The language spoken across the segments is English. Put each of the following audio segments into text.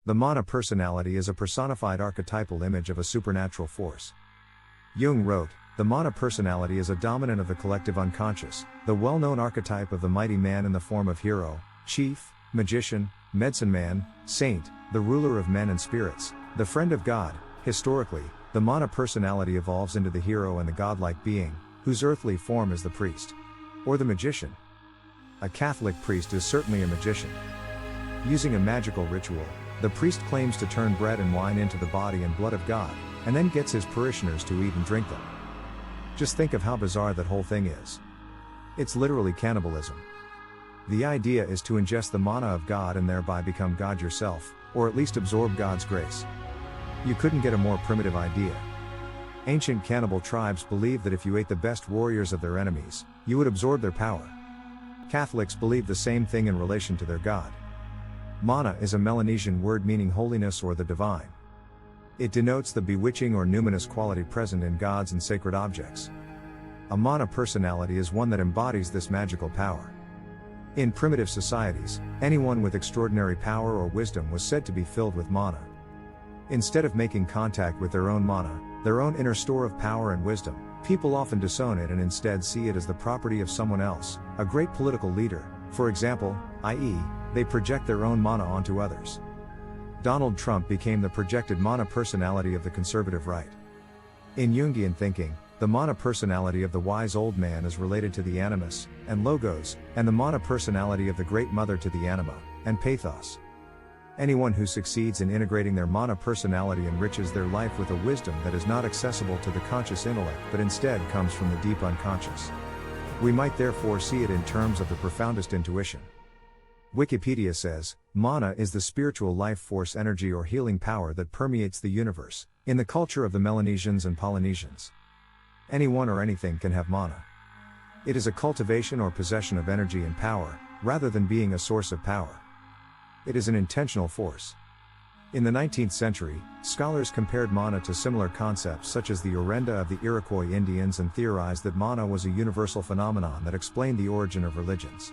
The mana personality is a personified archetypal image of a supernatural force. Jung wrote, "The mana personality is a dominant of the collective unconscious, the well-known archetype of the mighty man in the form of hero, chief, magician, medicine man, saint, the ruler of men and spirits, the friend of God." Historically, the mana personality evolves into the hero and the godlike being, whose earthly form is the priest. Or the magician. A Catholic priest is certainly a magician. Using a magical ritual, the priest claims to turn bread and wine into the body and blood of God, and then gets his parishioners to eat and drink them. Just think of how bizarre that whole thing is. It's literally cannibalism. The idea is to ingest the mana of God and thereby become God yourself, or at least absorb God's grace. You couldn't get a more primitive idea. Ancient cannibal tribes believed that if you ate the best warriors of their enemies, you would absorb their power. Catholics believe the same thing in relation to their God. Mana is a Melanesian word meaning holiness or the divine. It denotes the bewitching or numinous quality present in gods and sacred objects. A mana personality is one that embodies this magical power. In primitive societies, anyone with extraordinary power or wisdom was said to be filled with mana. Instead of making contact with their own mana, their own inner store of power and wisdom, people often disown it and instead see it as the property of someone else, a great political leader, for example, i.e., they project their own mana onto others. Donald Trump became the projected mana personality of the conservative right. In Jungian thinking, the mana personality of the wise old man is related to the animus and logos, and the mana personality of the great mother to the anima and pathos. Anyone who succeeds in integrating their mana personality enriches their life with a wisdom that is not accessible to the conscious intellect but instead comes from the deep unconscious. We might therefore see it in terms of the profoundest intuition. Wikipedia says, mana is the spiritual life force energy or healing power that permeates the universe, in the culture of the Melanesians and Polynesians. Anyone or anything can have mana. It is a cultivation or possession of energy and power, rather than being a source of power. It is an intentional force. In the 19th century, scholars compared mana to similar concepts such as the Orenda of the Iroquois Indians and theorized that mana was a universal phenomenon that explained the origin of religions.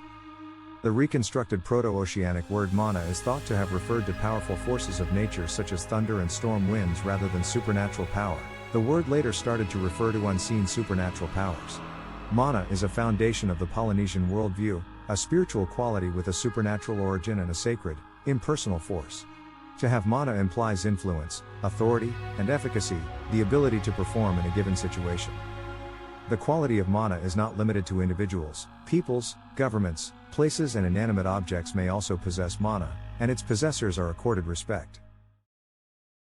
The reconstructed Proto-Oceanic word mana is thought to have referred to powerful forces of nature such as thunder and storm winds rather than supernatural power. The word later started to refer to unseen supernatural powers. Mana is a foundation of the Polynesian worldview, a spiritual quality with a supernatural origin and a sacred, impersonal force. To have mana implies influence, authority, and efficacy, the ability to perform in a given situation. The quality of mana is not limited to individuals, peoples, governments, places and inanimate objects may also possess mana, and its possessors are accorded respect.